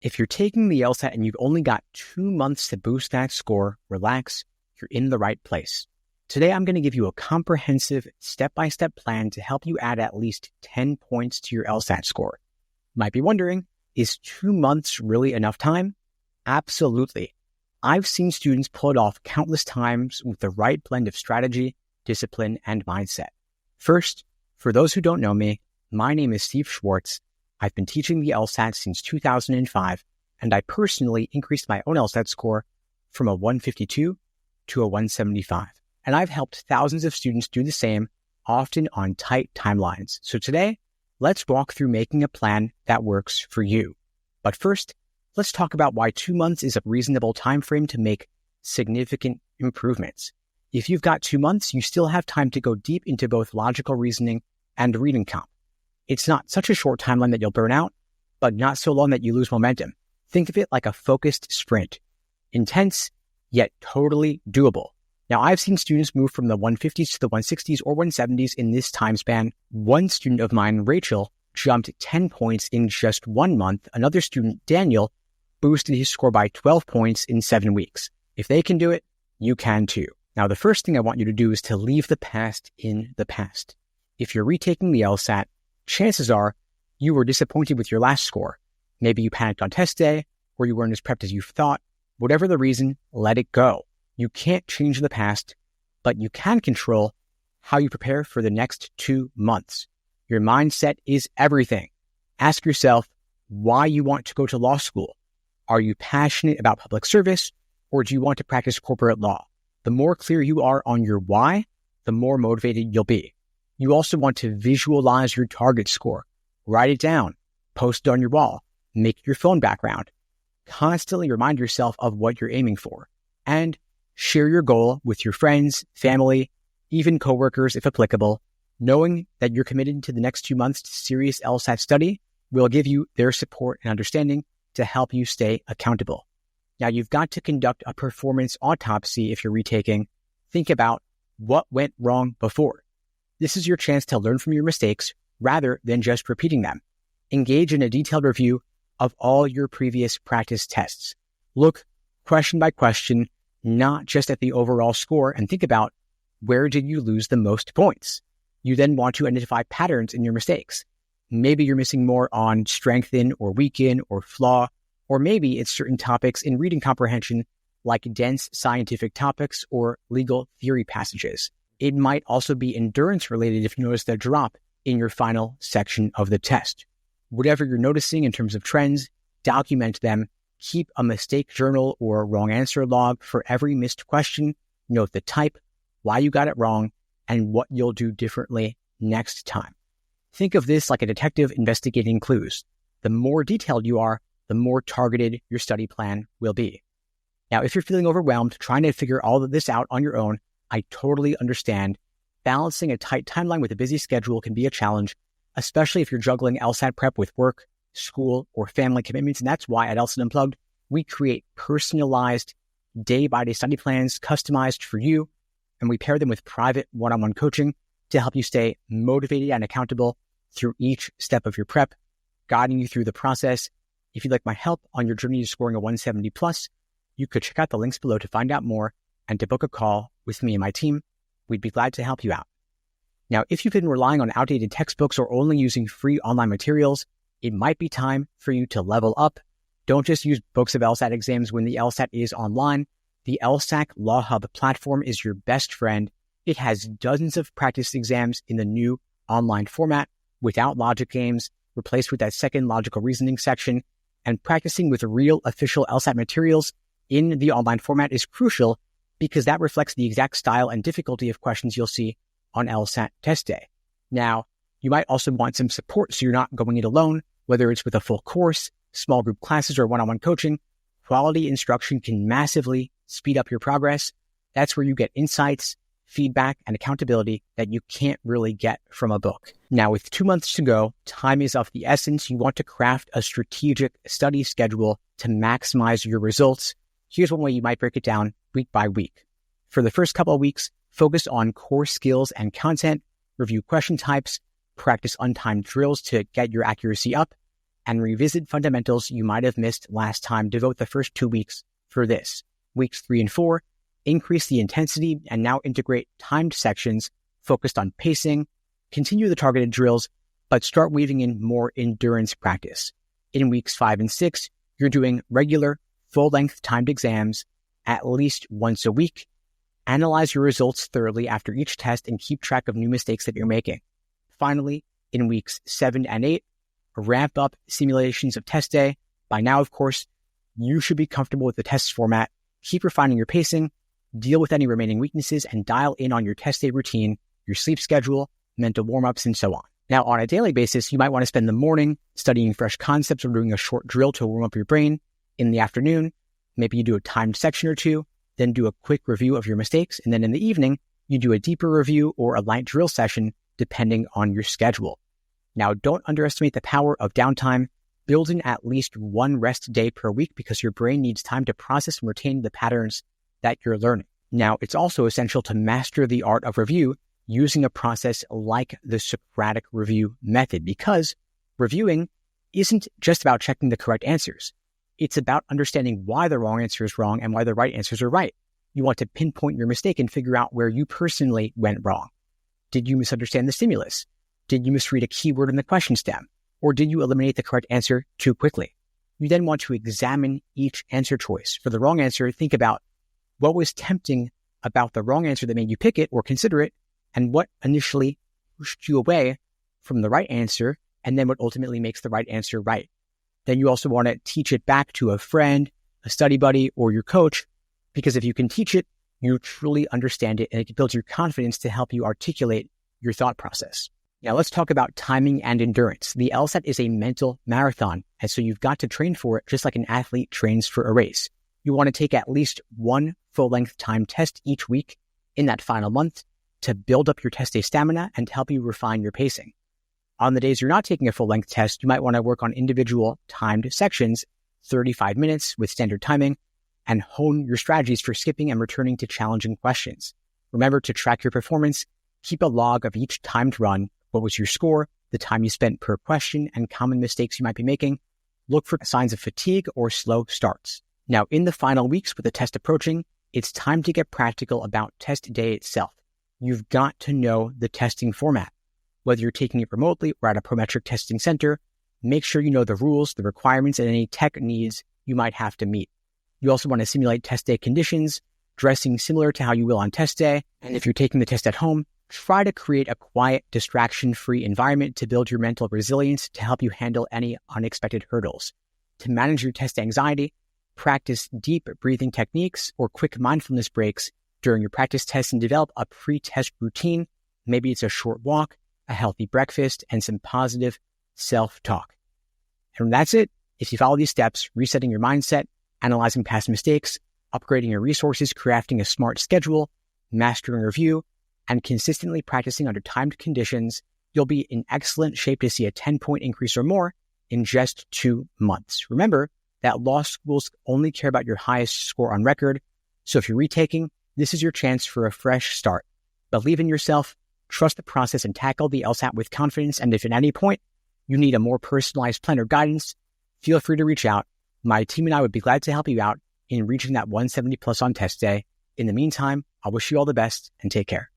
If you're taking the LSAT and you've only got 2 months to boost that score, relax, you're in the right place. Today, I'm going to give you a comprehensive step-by-step plan to help you add at least 10 points to your LSAT score. You might be wondering, is 2 months really enough time? Absolutely. I've seen students pull it off countless times with the right blend of strategy, discipline, and mindset. First, for those who don't know me, my name is Steve Schwartz. I've been teaching the LSAT since 2005, and I personally increased my own LSAT score from a 152 to a 175. And I've helped thousands of students do the same, often on tight timelines. So today, let's walk through making a plan that works for you. But first, let's talk about why 2 months is a reasonable time frame to make significant improvements. If you've got 2 months, you still have time to go deep into both logical reasoning and reading comp. It's not such a short timeline that you'll burn out, but not so long that you lose momentum. Think of it like a focused sprint. Intense, yet totally doable. Now, I've seen students move from the 150s to the 160s or 170s in this time span. One student of mine, Rachel, jumped 10 points in just 1 month. Another student, Daniel, boosted his score by 12 points in 7 weeks. If they can do it, you can too. Now, the first thing I want you to do is to leave the past in the past. If you're retaking the LSAT, chances are you were disappointed with your last score. Maybe you panicked on test day, or you weren't as prepped as you thought. Whatever the reason, let it go. You can't change the past, but you can control how you prepare for the next 2 months. Your mindset is everything. Ask yourself why you want to go to law school. Are you passionate about public service, or do you want to practice corporate law? The more clear you are on your why, the more motivated you'll be. You also want to visualize your target score. Write it down, post it on your wall, make your phone background. Constantly remind yourself of what you're aiming for, and share your goal with your friends, family, even coworkers if applicable. Knowing that you're committed to the next 2 months to serious LSAT study will give you their support and understanding to help you stay accountable. Now, you've got to conduct a performance autopsy if you're retaking. Think about what went wrong before. This is your chance to learn from your mistakes rather than just repeating them. Engage in a detailed review of all your previous practice tests. Look question by question, not just at the overall score, and think about where did you lose the most points. You then want to identify patterns in your mistakes. Maybe you're missing more on strengthen or weaken or flaw, or maybe it's certain topics in reading comprehension like dense scientific topics or legal theory passages. It might also be endurance related if you notice the drop in your final section of the test. Whatever you're noticing in terms of trends, document them. Keep a mistake journal or wrong answer log for every missed question. Note the type, why you got it wrong, and what you'll do differently next time. Think of this like a detective investigating clues. The more detailed you are, the more targeted your study plan will be. Now, if you're feeling overwhelmed trying to figure all of this out on your own, I totally understand. Balancing a tight timeline with a busy schedule can be a challenge, especially if you're juggling LSAT prep with work, school, or family commitments. And that's why at LSAT Unplugged, we create personalized day-by-day study plans customized for you, and we pair them with private one-on-one coaching to help you stay motivated and accountable through each step of your prep, guiding you through the process. If you'd like my help on your journey to scoring a 170 plus, you could check out the links below to find out more and to book a call with me and my team. We'd be glad to help you out. Now, if you've been relying on outdated textbooks or only using free online materials, it might be time for you to level up. Don't just use books of LSAT exams when the LSAT is online. The LSAT Law Hub platform is your best friend. It has dozens of practice exams in the new online format without logic games, replaced with that second logical reasoning section. And practicing with real official LSAT materials in the online format is crucial because that reflects the exact style and difficulty of questions you'll see on LSAT test day. Now, you might also want some support so you're not going it alone, whether it's with a full course, small group classes, or one-on-one coaching. Quality instruction can massively speed up your progress. That's where you get insights, feedback, and accountability that you can't really get from a book. Now, with 2 months to go, time is of the essence. You want to craft a strategic study schedule to maximize your results. Here's one way you might break it down week by week. For the first couple of weeks, focus on core skills and content, review question types, practice untimed drills to get your accuracy up, and revisit fundamentals you might have missed last time. Devote the first 2 weeks for this. Weeks 3 and 4, increase the intensity and now integrate timed sections focused on pacing. Continue the targeted drills, but start weaving in more endurance practice. In weeks 5 and 6, you're doing regular, full-length timed exams at least once a week. Analyze your results thoroughly after each test and keep track of new mistakes that you're making. Finally, in weeks 7 and 8, ramp up simulations of test day. By now, of course, you should be comfortable with the test format. Keep refining your pacing, deal with any remaining weaknesses, and dial in on your test day routine, your sleep schedule, mental warm-ups, and so on. Now, on a daily basis, you might want to spend the morning studying fresh concepts or doing a short drill to warm up your brain. In the afternoon, maybe you do a timed section or two, then do a quick review of your mistakes. And then in the evening, you do a deeper review or a light drill session, depending on your schedule. Now, don't underestimate the power of downtime. Build in at least one rest day per week because your brain needs time to process and retain the patterns that you're learning. Now, it's also essential to master the art of review using a process like the Socratic review method, because reviewing isn't just about checking the correct answers. It's about understanding why the wrong answer is wrong and why the right answers are right. You want to pinpoint your mistake and figure out where you personally went wrong. Did you misunderstand the stimulus? Did you misread a keyword in the question stem? Or did you eliminate the correct answer too quickly? You then want to examine each answer choice. For the wrong answer, think about what was tempting about the wrong answer that made you pick it or consider it, and what initially pushed you away from the right answer, and then what ultimately makes the right answer right. Then you also want to teach it back to a friend, a study buddy, or your coach, because if you can teach it, you truly understand it, and it builds your confidence to help you articulate your thought process. Now let's talk about timing and endurance. The LSAT is a mental marathon, and so you've got to train for it just like an athlete trains for a race. You want to take at least one full-length time test each week in that final month to build up your test day stamina and help you refine your pacing. On the days you're not taking a full-length test, you might want to work on individual timed sections, 35 minutes with standard timing, and hone your strategies for skipping and returning to challenging questions. Remember to track your performance, keep a log of each timed run. What was your score, the time you spent per question, and common mistakes you might be making. Look for signs of fatigue or slow starts. Now, in the final weeks with the test approaching, it's time to get practical about test day itself. You've got to know the testing format. Whether you're taking it remotely or at a Prometric testing center, make sure you know the rules, the requirements, and any tech needs you might have to meet. You also want to simulate test day conditions, dressing similar to how you will on test day. And if you're taking the test at home, try to create a quiet, distraction-free environment to build your mental resilience to help you handle any unexpected hurdles. To manage your test anxiety, practice deep breathing techniques or quick mindfulness breaks during your practice tests and develop a pre-test routine. Maybe it's a short walk, a healthy breakfast, and some positive self-talk. And that's it. If you follow these steps, resetting your mindset, analyzing past mistakes, upgrading your resources, crafting a smart schedule, mastering review, and consistently practicing under timed conditions, you'll be in excellent shape to see a 10-point increase or more in just 2 months. Remember that law schools only care about your highest score on record. So if you're retaking, this is your chance for a fresh start. Believe in yourself, trust the process, and tackle the LSAT with confidence. And if at any point you need a more personalized plan or guidance, feel free to reach out. My team and I would be glad to help you out in reaching that 170 plus on test day. In the meantime, I wish you all the best and take care.